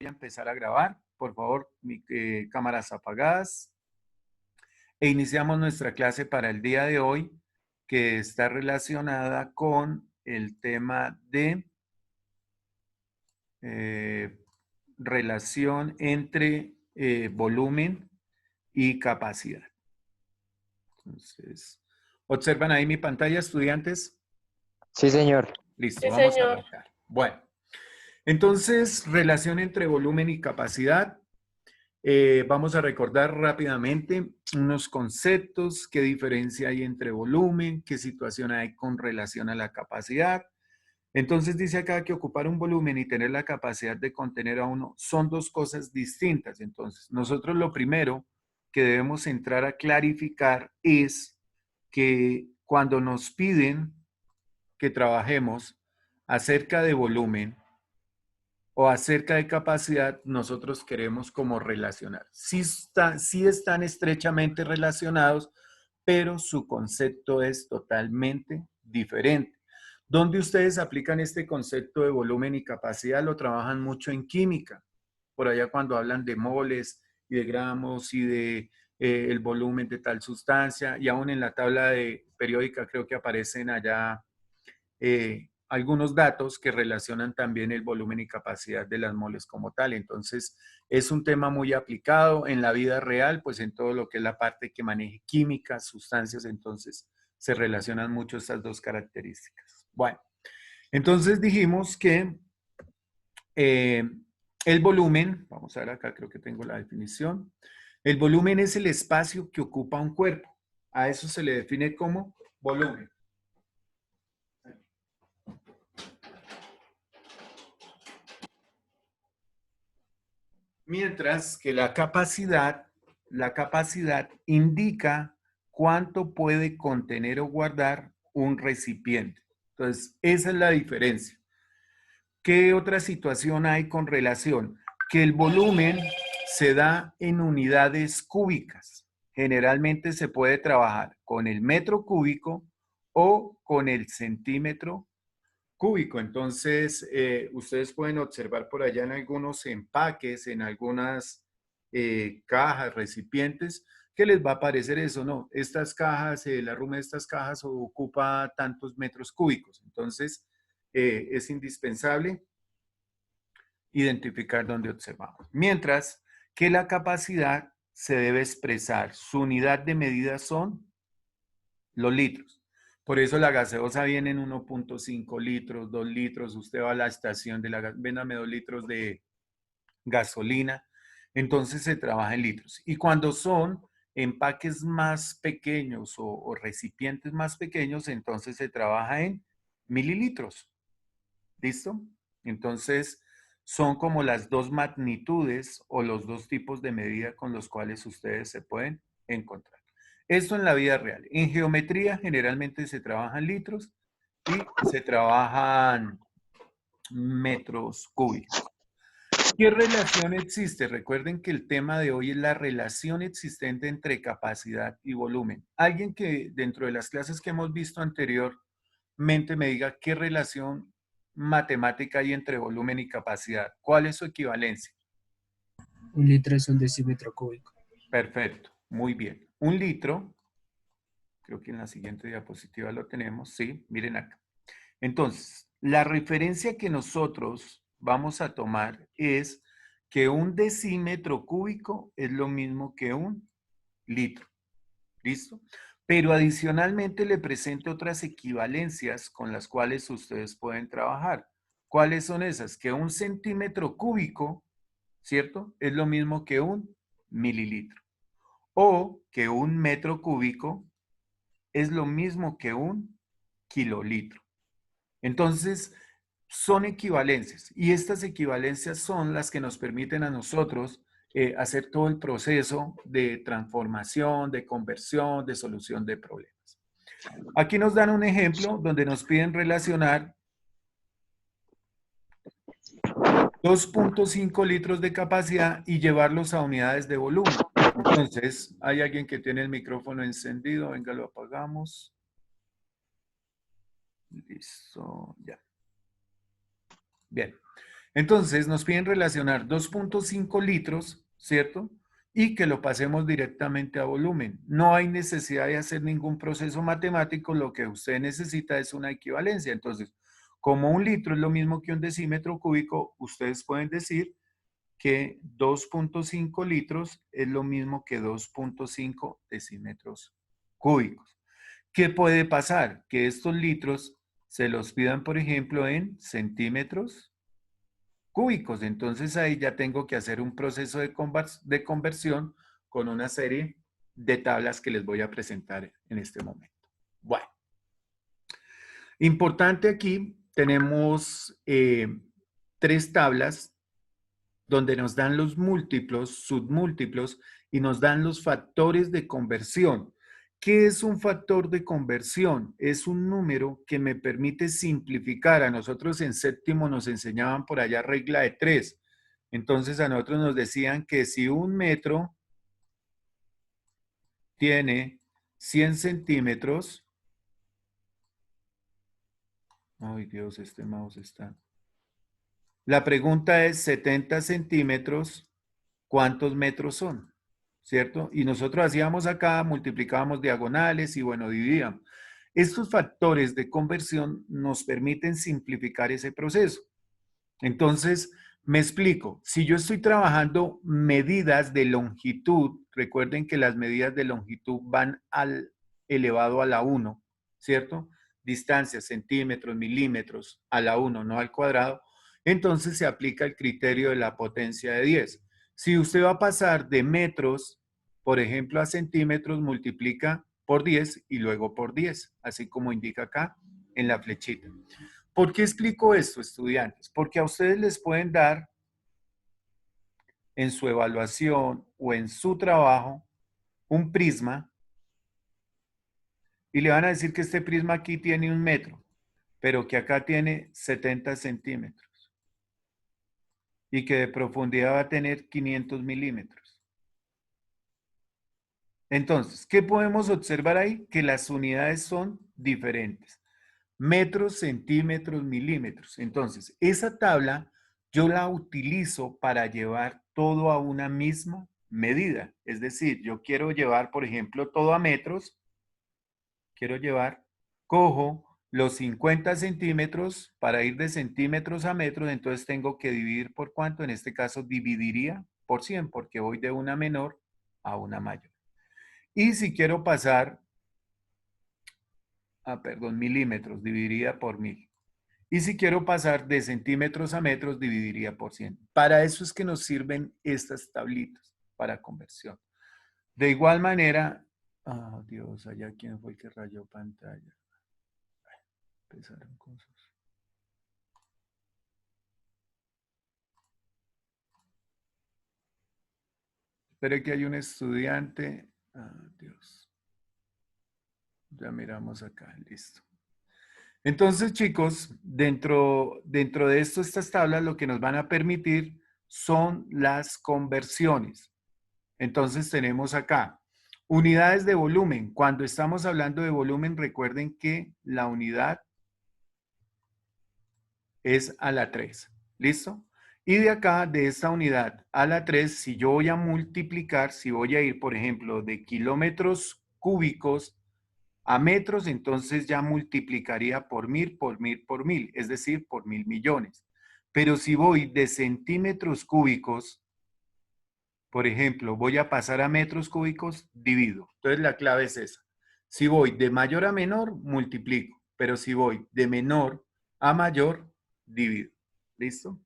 a empezar a grabar. Por favor, cámaras apagadas. E iniciamos nuestra clase para el día de hoy, que está relacionada con el tema de relación entre volumen y capacidad. Entonces, ¿observan ahí mi pantalla, estudiantes? Sí, señor. Listo, Sí, vamos señor. a arrancar. Bueno, entonces, relación entre volumen y capacidad. Vamos a recordar rápidamente unos conceptos, qué diferencia hay entre volumen, qué situación hay con relación a la capacidad. Entonces dice acá que ocupar un volumen y tener la capacidad de contener a uno son dos cosas distintas. Entonces, nosotros lo primero que debemos entrar a clarificar es que cuando nos piden que trabajemos acerca de volumen o acerca de capacidad, nosotros queremos como relacionar. Sí están estrechamente relacionados, pero su concepto es totalmente diferente. ¿Dónde ustedes aplican este concepto de volumen y capacidad? Lo trabajan mucho en química. Por allá cuando hablan de moles y de gramos y de el volumen de tal sustancia, y aún en la tabla periódica creo que aparecen allá algunos datos que relacionan también el volumen y capacidad de las moles como tal. Entonces, es un tema muy aplicado en la vida real, pues en todo lo que es la parte que maneje química, sustancias, entonces se relacionan mucho estas dos características. Bueno, entonces dijimos que el volumen, vamos a ver acá, creo que tengo la definición. El volumen es el espacio que ocupa un cuerpo. A eso se le define como volumen. Mientras que la capacidad indica cuánto puede contener o guardar un recipiente. Entonces, esa es la diferencia. ¿Qué otra situación hay con relación? Que el volumen se da en unidades cúbicas. Generalmente se puede trabajar con el metro cúbico o con el centímetro cúbico. Entonces, ustedes pueden observar por allá en algunos empaques, en algunas cajas, recipientes, que les va a aparecer eso, ¿no? Estas cajas, la ruma de estas cajas ocupa tantos metros cúbicos. Entonces, es indispensable identificar dónde observamos. Mientras que la capacidad se debe expresar. Su unidad de medida son los litros. Por eso la gaseosa viene en 1.5 litros, 2 litros. Usted va a la estación de la véndame 2 litros de gasolina. Entonces se trabaja en litros. Y cuando son empaques más pequeños o recipientes más pequeños, entonces se trabaja en mililitros. ¿Listo? Entonces son como las dos magnitudes o los dos tipos de medida con los cuales ustedes se pueden encontrar. Esto en la vida real. En geometría generalmente se trabajan litros y se trabajan metros cúbicos. ¿Qué relación existe? Recuerden que el tema de hoy es la relación existente entre capacidad y volumen. Alguien que dentro de las clases que hemos visto anteriormente me diga qué relación matemática hay entre volumen y capacidad. ¿Cuál es su equivalencia? Un litro es un decímetro cúbico. Perfecto, muy bien. Un litro, creo que en la siguiente diapositiva lo tenemos, sí, miren acá. Entonces, la referencia que nosotros vamos a tomar es que un decímetro cúbico es lo mismo que un litro. ¿Listo? Pero adicionalmente le presento otras equivalencias con las cuales ustedes pueden trabajar. ¿Cuáles son esas? Que un centímetro cúbico, ¿cierto? Es lo mismo que un mililitro. O que un metro cúbico es lo mismo que un kilolitro. Entonces, son equivalencias y estas equivalencias son las que nos permiten a nosotros hacer todo el proceso de transformación, de conversión, de solución de problemas. Aquí nos dan un ejemplo donde nos piden relacionar 2.5 litros de capacidad y llevarlos a unidades de volumen. Entonces, hay alguien que tiene el micrófono encendido, venga, lo apagamos. Listo, ya. Bien. Entonces nos piden relacionar 2.5 litros, ¿cierto? Y que lo pasemos directamente a volumen. No hay necesidad de hacer ningún proceso matemático, lo que usted necesita es una equivalencia. Entonces, como un litro es lo mismo que un decímetro cúbico, ustedes pueden decir que 2.5 litros es lo mismo que 2.5 decímetros cúbicos. ¿Qué puede pasar? Que estos litros se los pidan, por ejemplo, en centímetros cúbicos. Entonces ahí ya tengo que hacer un proceso de conversión con una serie de tablas que les voy a presentar en este momento. Bueno, importante aquí, tenemos 3 tablas donde nos dan los múltiplos, submúltiplos y nos dan los factores de conversión. ¿Qué es un factor de conversión? Es un número que me permite simplificar. A nosotros en séptimo nos enseñaban por allá regla de 3. Entonces a nosotros nos decían que si un metro tiene 100 centímetros, ay Dios, este mouse está. La pregunta es 70 centímetros, ¿cuántos metros son? ¿Cierto? Y nosotros hacíamos acá, multiplicábamos diagonales y bueno, dividíamos. Estos factores de conversión nos permiten simplificar ese proceso. Entonces, me explico. Si yo estoy trabajando medidas de longitud, recuerden que las medidas de longitud van al elevado a la 1, ¿cierto? Distancias, centímetros, milímetros, a la 1, no al cuadrado. Entonces se aplica el criterio de la potencia de 10. Si usted va a pasar de metros, por ejemplo, a centímetros, multiplica por 10 y luego por 10, así como indica acá en la flechita. ¿Por qué explico esto, estudiantes? Porque a ustedes les pueden dar en su evaluación o en su trabajo un prisma y le van a decir que este prisma aquí tiene 1 metro, pero que acá tiene 70 centímetros y que de profundidad va a tener 500 milímetros. Entonces, ¿qué podemos observar ahí? Que las unidades son diferentes. Metros, centímetros, milímetros. Entonces, esa tabla yo la utilizo para llevar todo a una misma medida. Es decir, yo quiero llevar, por ejemplo, todo a metros. Cojo los 50 centímetros para ir de centímetros a metros, entonces tengo que dividir por cuánto. En este caso, dividiría por 100, porque voy de una menor a una mayor. Y si quiero pasar, milímetros, dividiría por 1000. Y si quiero pasar de centímetros a metros, dividiría por 100. Para eso es que nos sirven estas tablitas para conversión. De igual manera, oh Dios, allá quién fue el que rayó pantalla. Empezaron cosas. Espero que hay un estudiante. Oh, Dios. Ya miramos acá, listo. Entonces, chicos, dentro de esto, estas tablas lo que nos van a permitir son las conversiones. Entonces tenemos acá unidades de volumen. Cuando estamos hablando de volumen, recuerden que la unidad es a la 3. ¿Listo? Y de acá, de esta unidad a la 3, si yo voy a multiplicar, si voy a ir, por ejemplo, de kilómetros cúbicos a metros, entonces ya multiplicaría por 1000, por 1000, por 1000, es decir, por 1000 millones. Pero si voy de centímetros cúbicos, por ejemplo, voy a pasar a metros cúbicos, divido. Entonces la clave es esa. Si voy de mayor a menor, multiplico. Pero si voy de menor a mayor, divido. ¿Listo?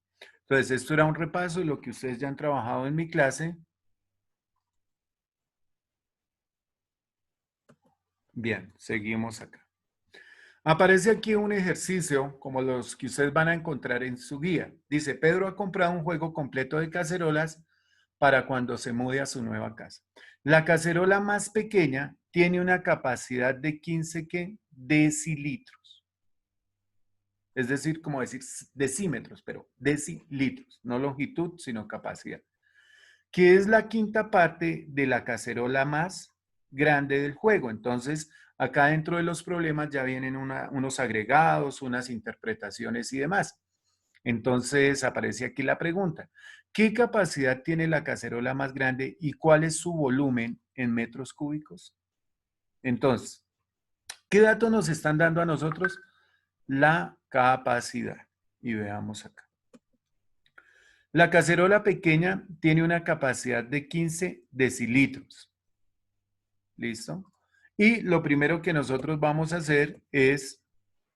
Entonces esto era un repaso de lo que ustedes ya han trabajado en mi clase. Bien, seguimos acá. Aparece aquí un ejercicio como los que ustedes van a encontrar en su guía. Dice, Pedro ha comprado un juego completo de cacerolas para cuando se mude a su nueva casa. La cacerola más pequeña tiene una capacidad de 15 decilitros. Es decir, como decir decímetros, pero decilitros, no longitud, sino capacidad. Que es la quinta parte de la cacerola más grande del juego. Entonces, acá dentro de los problemas ya vienen unos agregados, unas interpretaciones y demás. Entonces aparece aquí la pregunta. ¿Qué capacidad tiene la cacerola más grande y cuál es su volumen en metros cúbicos? Entonces, ¿qué datos nos están dando a nosotros? La capacidad. Y veamos acá. La cacerola pequeña tiene una capacidad de 15 decilitros. ¿Listo? Y lo primero que nosotros vamos a hacer es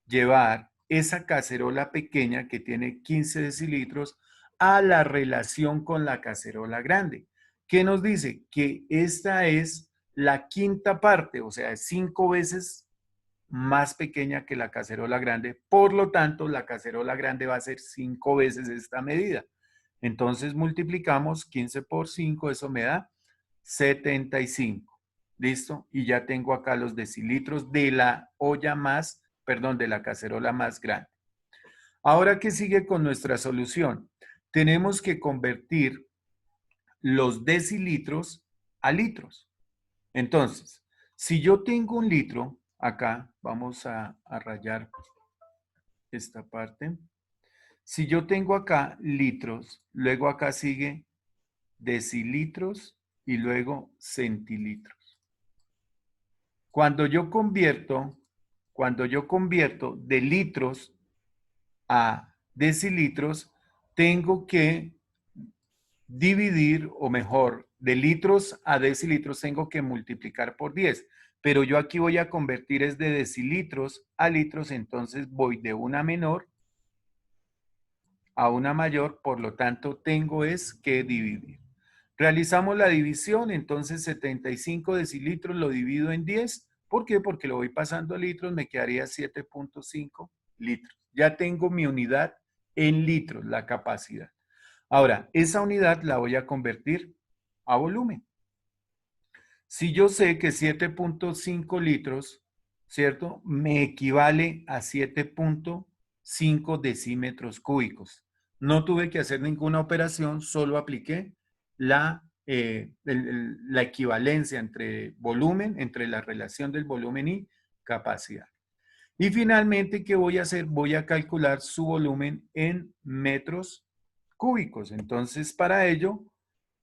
llevar esa cacerola pequeña que tiene 15 decilitros a la relación con la cacerola grande. ¿Qué nos dice? Que esta es la quinta parte, o sea, es 5 veces más pequeña que la cacerola grande. Por lo tanto, la cacerola grande va a ser 5 veces esta medida. Entonces multiplicamos 15 por 5, eso me da 75. ¿Listo? Y ya tengo acá los decilitros de la olla más, perdón, de la cacerola más grande. Ahora, ¿qué sigue con nuestra solución? Tenemos que convertir los decilitros a litros. Entonces, si yo tengo un litro, acá vamos a rayar esta parte. Si yo tengo acá litros, luego acá sigue decilitros y luego centilitros. Cuando yo convierto de litros a decilitros, tengo que dividir, o mejor, de litros a decilitros tengo que multiplicar por 10. Pero yo aquí voy a convertir es de decilitros a litros, entonces voy de una menor a una mayor, por lo tanto tengo es que dividir. Realizamos la división, entonces 75 decilitros lo divido en 10. ¿Por qué? Porque lo voy pasando a litros, me quedaría 7.5 litros. Ya tengo mi unidad en litros, la capacidad. Ahora, esa unidad la voy a convertir a volumen. Si yo sé que 7.5 litros, ¿cierto? Me equivale a 7.5 decímetros cúbicos. No tuve que hacer ninguna operación, solo apliqué la equivalencia entre volumen, entre la relación del volumen y capacidad. Y finalmente, ¿qué voy a hacer? Voy a calcular su volumen en metros cúbicos. Entonces, para ello,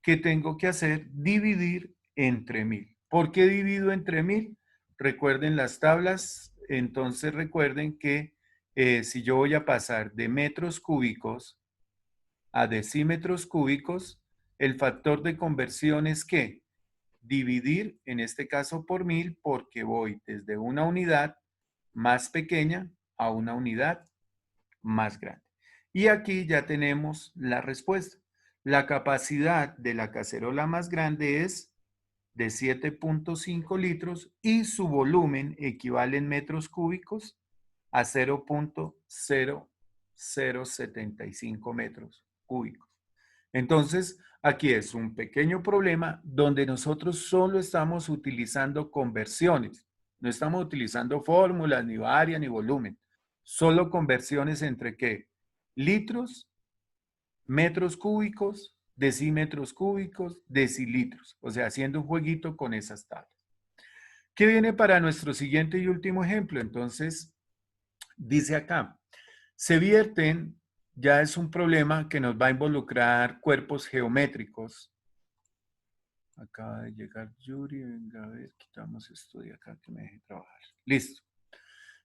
¿qué tengo que hacer? Dividir entre 1000. ¿Por qué divido entre 1000? Recuerden las tablas. Entonces, recuerden que si yo voy a pasar de metros cúbicos a decímetros cúbicos, el factor de conversión es ¿qué? Dividir, en este caso por 1000, porque voy desde una unidad más pequeña a una unidad más grande. Y aquí ya tenemos la respuesta. La capacidad de la cacerola más grande es de 7.5 litros y su volumen equivale en metros cúbicos a 0.0075 metros cúbicos. Entonces, aquí es un pequeño problema donde nosotros solo estamos utilizando conversiones. No estamos utilizando fórmulas, ni área, ni volumen. Solo conversiones entre ¿qué? Litros, metros cúbicos, decímetros cúbicos, decilitros. O sea, haciendo un jueguito con esas tablas. ¿Qué viene para nuestro siguiente y último ejemplo? Entonces, dice acá, se vierten, ya es un problema que nos va a involucrar cuerpos geométricos. Acaba de llegar Yuri, venga a ver, quitamos esto de acá que me deje trabajar. Listo.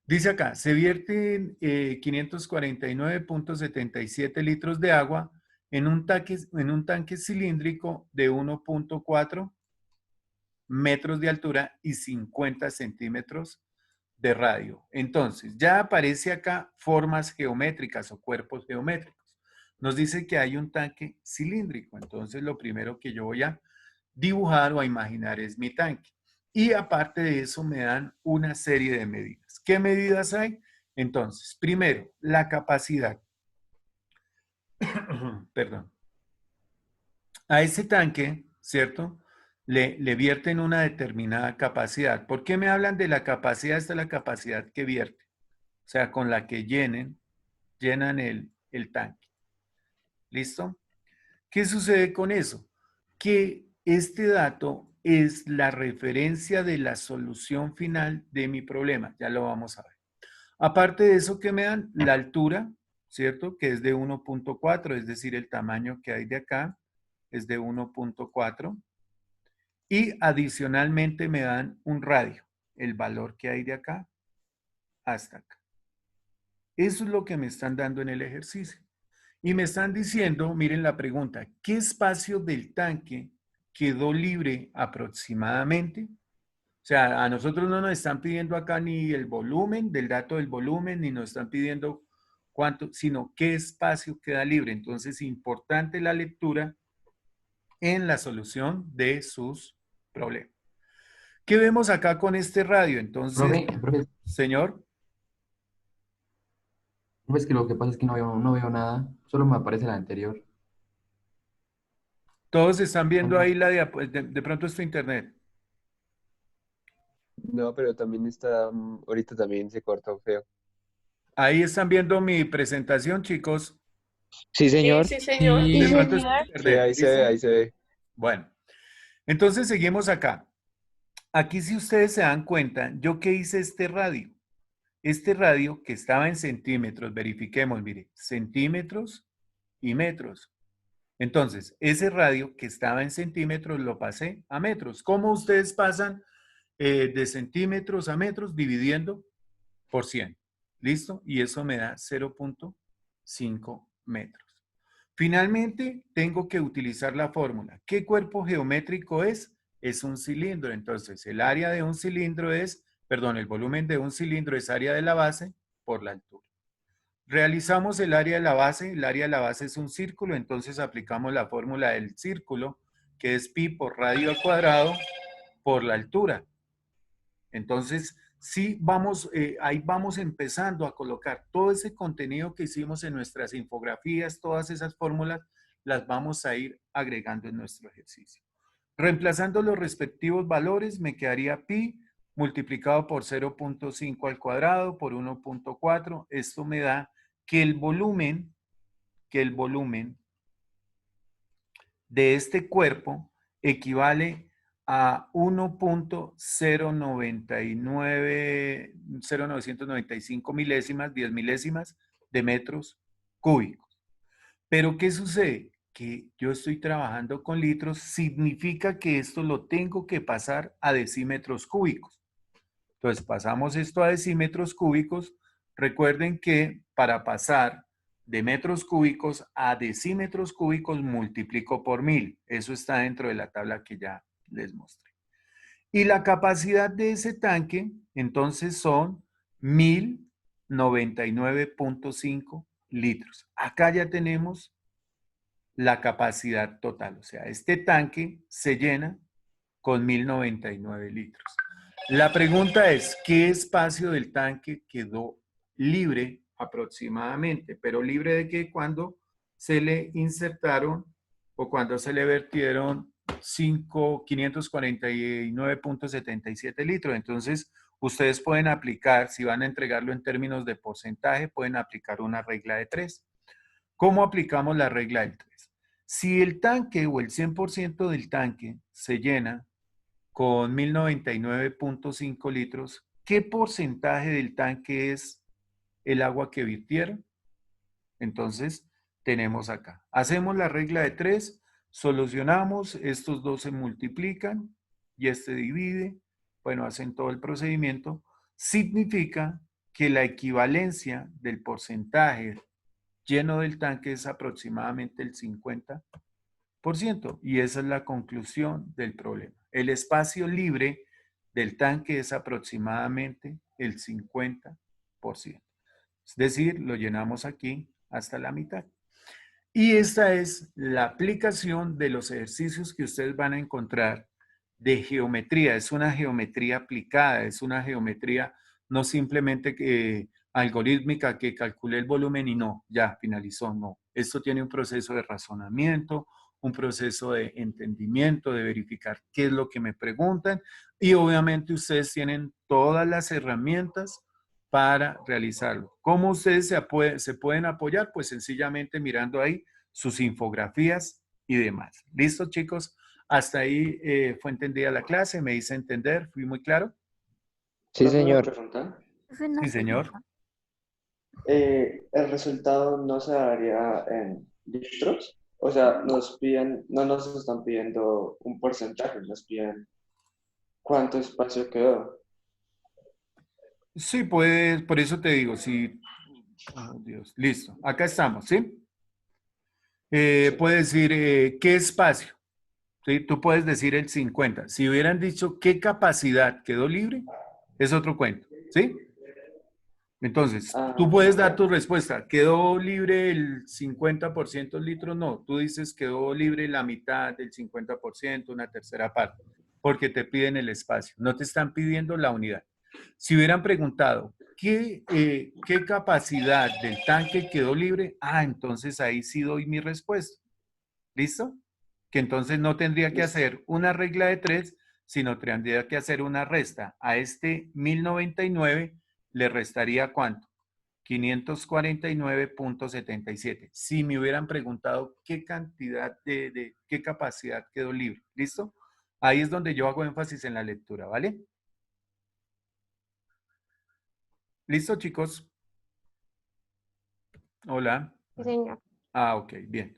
Dice acá, se vierten 549.77 litros de agua en un tanque cilíndrico de 1.4 metros de altura y 50 centímetros de radio. Entonces, ya aparece acá formas geométricas o cuerpos geométricos. Nos dice que hay un tanque cilíndrico. Entonces, lo primero que yo voy a dibujar o a imaginar es mi tanque. Y aparte de eso, me dan una serie de medidas. ¿Qué medidas hay? Entonces, primero, la capacidad. Perdón. A ese tanque, ¿cierto? Le vierten una determinada capacidad. ¿Por qué me hablan de la capacidad? Esta es la capacidad que vierte. O sea, con la que llenan el tanque. ¿Listo? ¿Qué sucede con eso? Que este dato es la referencia de la solución final de mi problema. Ya lo vamos a ver. Aparte de eso, ¿qué me dan? La altura ¿cierto? Que es de 1.4, es decir, el tamaño que hay de acá es de 1.4. Y adicionalmente me dan un radio, el valor que hay de acá hasta acá. Eso es lo que me están dando en el ejercicio. Y me están diciendo, miren la pregunta, ¿qué espacio del tanque quedó libre aproximadamente? O sea, a nosotros no nos están pidiendo acá ni el volumen, del dato del volumen, ni nos están pidiendo cuánto, sino qué espacio queda libre. Entonces, importante la lectura en la solución de sus problemas. ¿Qué vemos acá con este radio? Entonces, Profe, señor, es que lo que pasa es que no veo nada, solo me aparece la anterior. todos están viendo ahí la de pronto es tu internet. No, pero también está, ahorita también se cortó feo. Ahí están viendo mi presentación, chicos. Sí, Sí, señor. sí, señor. Sí, De Sí, pronto es tu señor. Sí, internet. ahí se ve, ¿Listo? ahí se ve. Bueno, entonces seguimos acá. Aquí, si ustedes se dan cuenta, yo qué hice este radio. Este radio que estaba en centímetros, verifiquemos, mire, centímetros y metros. Entonces, ese radio que estaba en centímetros lo pasé a metros. ¿Cómo ustedes pasan de centímetros a metros? Dividiendo por 100. ¿Listo? Y eso me da 0.5 metros. Finalmente, tengo que utilizar la fórmula. ¿Qué cuerpo geométrico es? Es un cilindro. Entonces, el área de un cilindro es, perdón, el volumen de un cilindro es área de la base por la altura. Realizamos el área de la base. El área de la base es un círculo, entonces aplicamos la fórmula del círculo, que es pi por radio al cuadrado por la altura. Entonces, sí vamos, ahí vamos empezando a colocar todo ese contenido que hicimos en nuestras infografías, todas esas fórmulas, las vamos a ir agregando en nuestro ejercicio. Reemplazando los respectivos valores, me quedaría pi multiplicado por 0.5 al cuadrado por 1.4. Esto me da que el volumen de este cuerpo equivale a 1.0995 milésimas, 10 milésimas de metros cúbicos. Pero ¿qué sucede? Que yo estoy trabajando con litros, significa que esto lo tengo que pasar a decímetros cúbicos. Entonces pasamos esto a decímetros cúbicos. Recuerden que para pasar de metros cúbicos a decímetros cúbicos multiplico por 1000. Eso está dentro de la tabla que ya les mostré. Y la capacidad de ese tanque, entonces, son 1099.5 litros. Acá ya tenemos la capacidad total. O sea, este tanque se llena con 1099 litros. La pregunta es, ¿qué espacio del tanque quedó libre aproximadamente? ¿Pero libre de qué? Cuando se le insertaron o cuando se le vertieron 549.77 litros. Entonces, ustedes pueden aplicar, si van a entregarlo en términos de porcentaje, pueden aplicar una regla de 3. ¿Cómo aplicamos la regla del 3? Si el tanque o el 100% del tanque se llena con 1099.5 litros, ¿qué porcentaje del tanque es el agua que virtieron? Entonces, tenemos acá. Hacemos la regla de 3, solucionamos, estos dos se multiplican y este divide, bueno, hacen todo el procedimiento. Significa que la equivalencia del porcentaje lleno del tanque es aproximadamente el 50%. Y esa es la conclusión del problema. El espacio libre del tanque es aproximadamente el 50%. Es decir, lo llenamos aquí hasta la mitad. Y esta es la aplicación de los ejercicios que ustedes van a encontrar de geometría. Es una geometría aplicada, es una geometría no simplemente algorítmica que calcule el volumen y no, ya finalizó, no. Esto tiene un proceso de razonamiento, un proceso de entendimiento, de verificar qué es lo que me preguntan y obviamente ustedes tienen todas las herramientas para realizarlo. ¿Cómo ustedes se pueden apoyar? Pues sencillamente mirando ahí sus infografías y demás. ¿Listo, chicos? Hasta ahí fue entendida la clase, me hice entender, fui muy claro. Sí, señor. Sí, señor. el resultado no se daría en litros. O sea, no nos están pidiendo un porcentaje, nos piden cuánto espacio quedó. Sí, puedes, por eso te digo, si, oh Dios, listo, acá estamos, ¿sí? Sí. Puedes decir, ¿qué espacio? ¿Sí? Tú puedes decir el 50. Si hubieran dicho qué capacidad quedó libre, es otro cuento, ¿sí? Entonces, tú Ah, puedes dar ok. tu respuesta. ¿Quedó libre el 50% del litro? No, tú dices quedó libre la mitad del 50%, una tercera parte, porque te piden el espacio, no te están pidiendo la unidad. Si hubieran preguntado, ¿qué capacidad del tanque quedó libre? Ah, entonces ahí sí doy mi respuesta. ¿Listo? Que entonces no tendría que Listo. hacer una regla de 3, sino tendría que hacer una resta. A este 1099 le restaría ¿cuánto? 549.77. Si me hubieran preguntado qué cantidad qué capacidad quedó libre. ¿Listo? Ahí es donde yo hago énfasis en la lectura, ¿vale? ¿Listo, chicos? Hola. Sí, señor. Ah, ok, bien.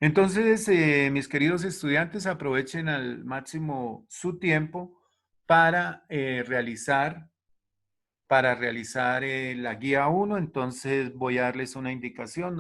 Entonces, mis queridos estudiantes, aprovechen al máximo su tiempo para realizar la guía 1. Entonces, voy a darles una indicación.